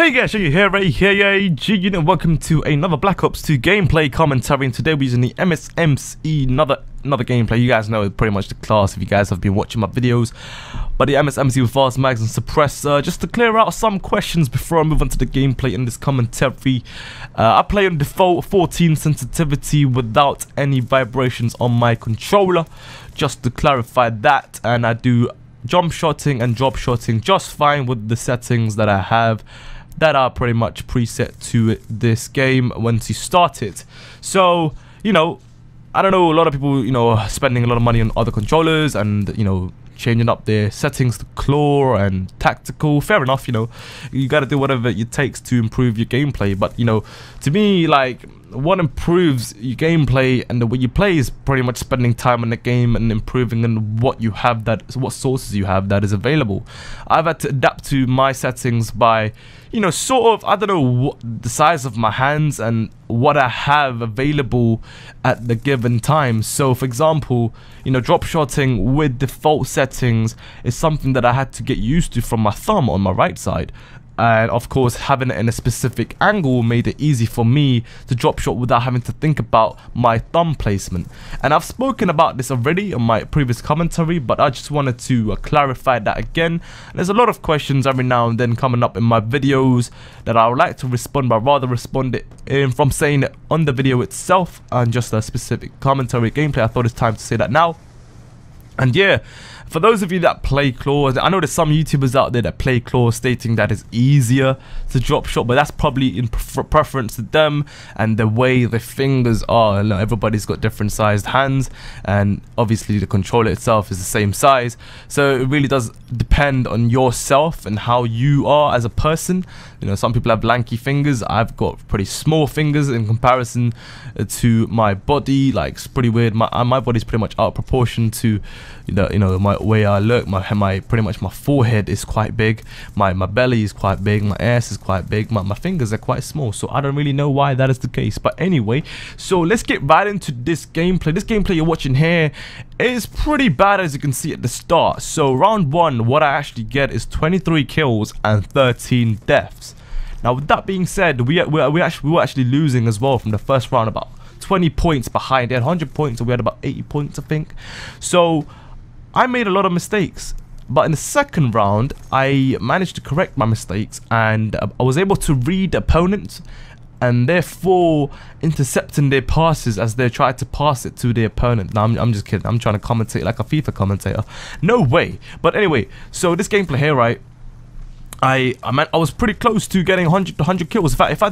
Hey guys, you here, right here, G, and welcome to another Black Ops 2 gameplay commentary. And today we're using the MSMC, another gameplay. You guys know pretty much the class if you guys have been watching my videos. But the MSMC with fast mags and suppressor, just to clear out some questions before I move on to the gameplay in this commentary. I play on default 14 sensitivity without any vibrations on my controller, just to clarify that, and I do jump shotting and drop shotting just fine with the settings that I have that are pretty much preset to this game once you start it. So, you know, I don't know, a lot of people, you know, spending a lot of money on other controllers and, you know, changing up their settings to claw and tactical. Fair enough, you know, you gotta do whatever it takes to improve your gameplay. But, you know, to me, like, what improves your gameplay and the way you play is pretty much spending time in the game and improving on what you have, what sources you have that is available. I've had to adapt to my settings by, you know, sort of, I don't know, what the size of my hands and what I have available at the given time. So for example, you know, drop shotting with default settings is something that I had to get used to from my thumb on my right side. And of course, having it in a specific angle made it easy for me to drop shot without having to think about my thumb placement. And I've spoken about this already on my previous commentary, but I just wanted to clarify that again. There's a lot of questions every now and then coming up in my videos that I would like to respond, but rather respond it from saying it on the video itself and just a specific commentary gameplay. I thought it's time to say that now. And yeah, for those of you that play claw, I know there's some YouTubers out there that play claw stating that it's easier to drop shot, but that's probably in preference to them and the way the fingers are. You know, everybody's got different sized hands, and obviously the controller itself is the same size, so it really does depend on yourself and how you are as a person. You know, some people have lanky fingers. I've got pretty small fingers in comparison to my body. Like, it's pretty weird. My body's pretty much out of proportion to my way I look. My pretty much my forehead is quite big, my belly is quite big, my ass is quite big, my fingers are quite small. So I don't really know why that is the case, but anyway, so let's get right into this gameplay. This gameplay you're watching here is pretty bad, as you can see at the start. So round one, what I actually get is 23 kills and 13 deaths. Now with that being said, we were actually losing as well from the first round, about 20 points behind. They had 100 points and we had about 80 points, I think. So I made a lot of mistakes, but in the second round I managed to correct my mistakes, and I was able to read opponents and therefore intercepting their passes as they tried to pass it to their opponent. Now I'm just kidding, I'm trying to commentate like a FIFA commentator, no way. But anyway, so this gameplay here, right, I was pretty close to getting 100 kills. In fact, if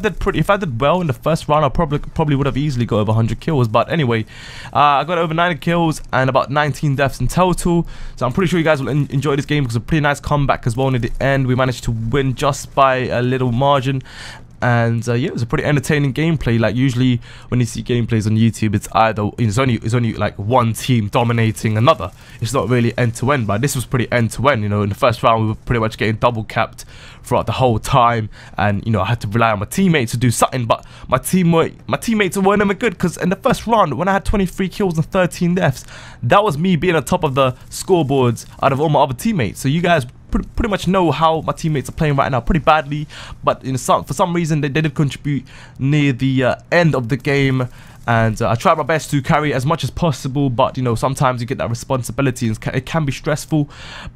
I did well in the first round, I probably would have easily got over 100 kills. But anyway, I got over 90 kills and about 19 deaths in total. So I'm pretty sure you guys will enjoy this game because it's a pretty nice comeback as well. Near the end, we managed to win just by a little margin. And yeah, it was a pretty entertaining gameplay. Like, usually when you see gameplays on YouTube, it's either it's only like one team dominating another. It's not really end to end, but this was pretty end to end. You know, in the first round we were pretty much getting double capped throughout the whole time, and you know, I had to rely on my teammates to do something. But my teammates weren't even good, because in the first round when I had 23 kills and 13 deaths, that was me being on top of the scoreboards out of all my other teammates. So you guys pretty much know how my teammates are playing right now, pretty badly. But you know, for some reason they did contribute near the end of the game, and I tried my best to carry as much as possible. But you know, sometimes you get that responsibility and it can be stressful.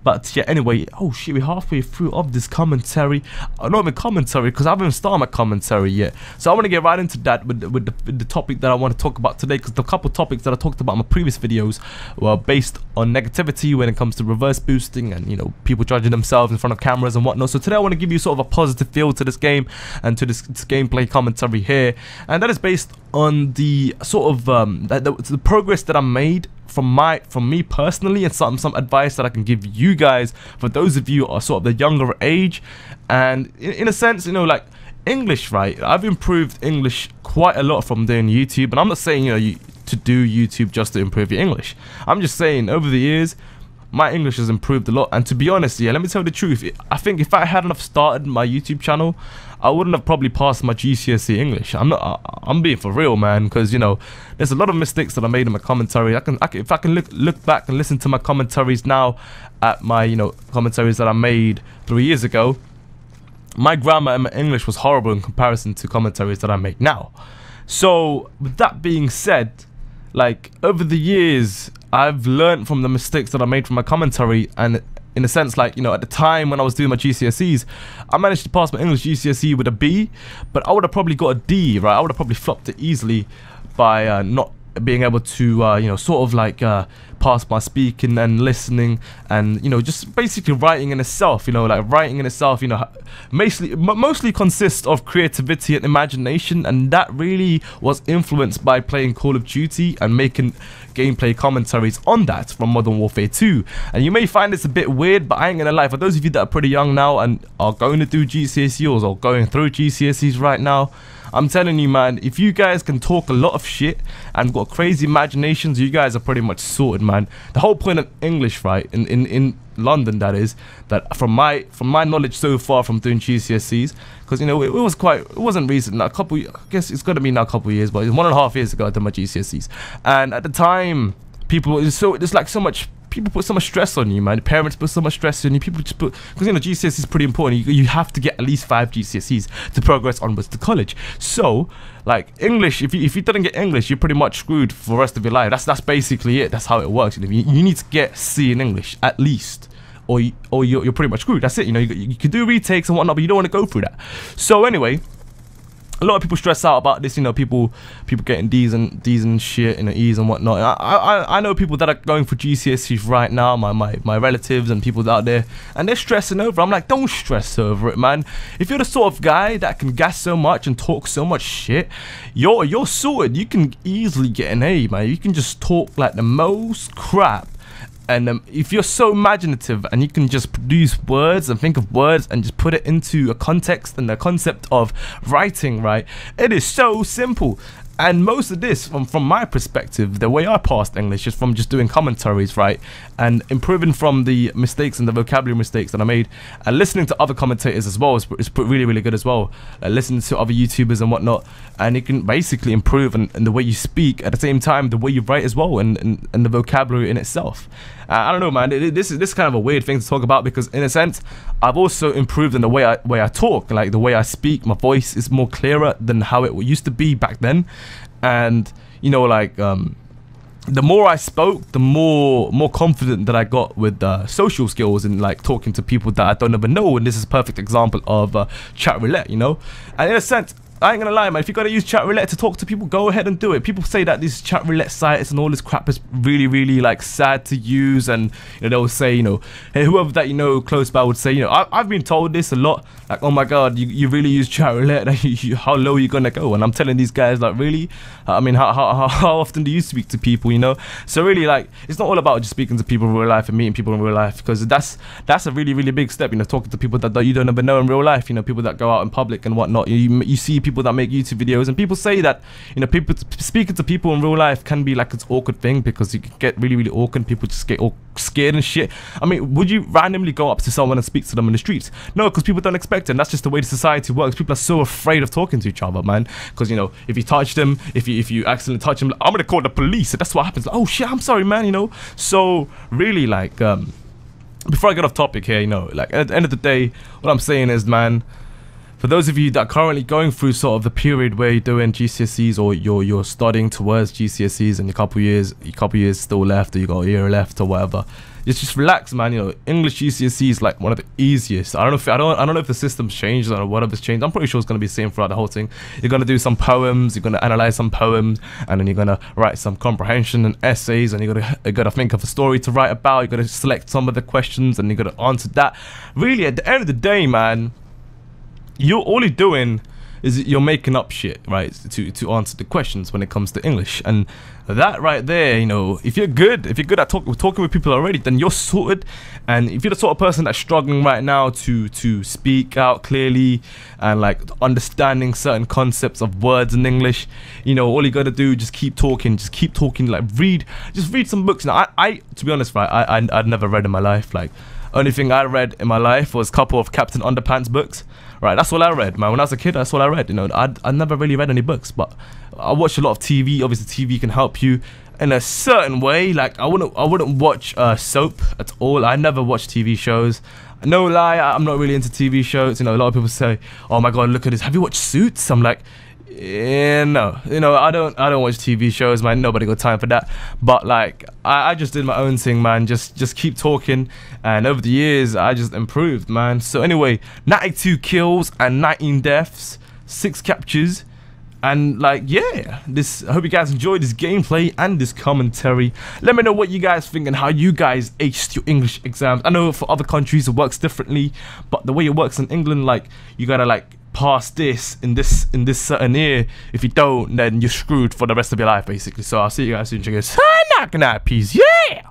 But yeah, anyway, oh shit, we're halfway through of this commentary. Not even commentary, because I haven't even started my commentary yet. So I want to get right into that with the topic that I want to talk about today, because the couple topics that I talked about in my previous videos were based on negativity when it comes to reverse boosting and, you know, people judging themselves in front of cameras and whatnot. So today I want to give you sort of a positive feel to this game and to this gameplay commentary here, and that is based on the sort of the progress that I made from me personally, and some advice that I can give you guys for those of you who are sort of the younger age. And in a sense, you know, like English, right, I've improved English quite a lot from doing YouTube. And I'm not saying, you know, to do YouTube just to improve your English. I'm just saying over the years my English has improved a lot. And to be honest, yeah, let me tell you the truth, I think if I hadn't have started my YouTube channel, I wouldn't have probably passed my GCSE English. I'm being for real, man, because you know, there's a lot of mistakes that I made in my commentary. If I can look back and listen to my commentaries now at my, you know, commentaries that I made 3 years ago, my grammar and my English was horrible in comparison to commentaries that I make now. So with that being said, like over the years, I've learned from the mistakes that I made from my commentary, and in a sense, like, you know, at the time when I was doing my GCSEs, I managed to pass my English GCSE with a B, but I would have probably got a D, right? I would have probably flopped it easily by not being able to, you know, sort of like pass my speaking and listening, and, you know, just basically writing in itself, you know, like writing in itself, you know, mostly consists of creativity and imagination, and that really was influenced by playing Call of Duty and making gameplay commentaries on that from Modern Warfare 2. And you may find this a bit weird, but I ain't gonna lie, for those of you that are pretty young now and are going to do GCSEs or going through GCSEs right now, I'm telling you, man, if you guys can talk a lot of shit and got crazy imaginations, you guys are pretty much sorted, man. The whole point of English, right, in London, that is, that from my knowledge so far from doing GCSEs, because, you know, it wasn't recent, like I guess it's got to be now a couple of years, but it's 1.5 years ago I did my GCSEs, and at the time, people put so much stress on you, man. Parents put so much stress on you. People just put, because, you know, GCSE is pretty important. You have to get at least 5 GCSEs to progress onwards to college. So, like, English, if you didn't get English, you're pretty much screwed for the rest of your life. That's basically it. That's how it works. You know, you need to get C in English at least, or you're pretty much screwed. That's it. You know, you can do retakes and whatnot, but you don't want to go through that. So anyway, a lot of people stress out about this, you know, people getting D's and shit, and E's and whatnot. I know people that are going for GCSEs right now, my relatives and people out there, and they're stressing over. I'm like, don't stress over it, man. If you're the sort of guy that can gas so much and talk so much shit, you're sorted. You can easily get an A, man. You can just talk like the most crap. And if you're so imaginative and you can just produce words and think of words and just put it into a context and the concept of writing, right, it is so simple. And most of this, from my perspective, the way I passed English is from just doing commentaries, right, and improving from the mistakes and the vocabulary mistakes that I made, and listening to other commentators as well is really, really good as well. Listening to other YouTubers and whatnot, and it can basically improve in the way you speak, at the same time the way you write as well, and the vocabulary in itself. I don't know, man. This is kind of a weird thing to talk about, because in a sense, I've also improved in the way I talk, like the way I speak. My voice is more clearer than how it used to be back then, and, you know, like the more I spoke, the more confident that I got with social skills and like talking to people that I don't even know. And this is a perfect example of chat roulette, you know. And in a sense, I ain't gonna lie, man, if you gotta use chat roulette to talk to people, go ahead and do it. People say that these chat roulette sites and all this crap is really, really like sad to use, and, you know, they'll say, you know, hey, whoever that you know close by would say, you know, I've been told this a lot, like, oh my god, you really use chat roulette, how low are you gonna go? And I'm telling these guys, like, really? I mean, how often do you speak to people, you know? So really, like, it's not all about just speaking to people in real life and meeting people in real life, because that's a really, really big step, you know, talking to people that you don't even know in real life, you know, people that go out in public and whatnot. You see people that make YouTube videos, and people say that, you know, people speaking to people in real life can be like an awkward thing, because you can get really, really awkward. People just get all scared and shit. I mean, would you randomly go up to someone and speak to them in the streets? No, because people don't expect it, and that's just the way the society works. People are so afraid of talking to each other, man, because, you know, if you touch them, if you accidentally touch them, like, I'm gonna call the police, and that's what happens. Like, oh shit, I'm sorry, man, you know. So really, like, before I get off topic here, you know, like, at the end of the day, what I'm saying is, man, for those of you that are currently going through sort of the period where you're doing GCSEs, or you're studying towards GCSEs, and a couple years still left, or you got a year left or whatever, just relax, man. You know, English GCSE is like one of the easiest. I don't know if the system's changed or whatever's changed. I'm pretty sure it's gonna be the same throughout the whole thing. You're gonna do some poems, you're gonna analyze some poems, and then you're gonna write some comprehension and essays, and you gotta think of a story to write about. You gotta select some of the questions, and you gotta answer that. Really, at the end of the day, man, all you're doing is you're making up shit, right, to answer the questions when it comes to English. And that right there, you know, if you're good at talking with people already, then you're sorted. And if you're the sort of person that's struggling right now to speak out clearly and like understanding certain concepts of words in English, you know, all you gotta do, just keep talking, like read some books. Now, I to be honest, right, I'd never read in my life. Like, only thing I read in my life was a couple of Captain Underpants books. Right, that's all I read, man. When I was a kid, that's all I read. You know, I never really read any books, but I watched a lot of TV. Obviously, TV can help you in a certain way. Like, I wouldn't watch soap at all. I never watched TV shows. No lie, I'm not really into TV shows. You know, a lot of people say, "Oh my God, look at this. Have you watched Suits?" I'm like, no, you know, I don't watch TV shows, man. Nobody got time for that. But like, I just did my own thing, man. Just keep talking, and over the years, I just improved, man. So anyway, 92 kills and 19 deaths, 6 captures. And like, yeah, I hope you guys enjoyed this gameplay and this commentary. Let me know what you guys think and how you guys aced your English exams. I know for other countries it works differently, but the way it works in England, like, you gotta like pass this in this certain year. If you don't, then you're screwed for the rest of your life, basically. So I'll see you guys soon, chickens. Peace, yeah.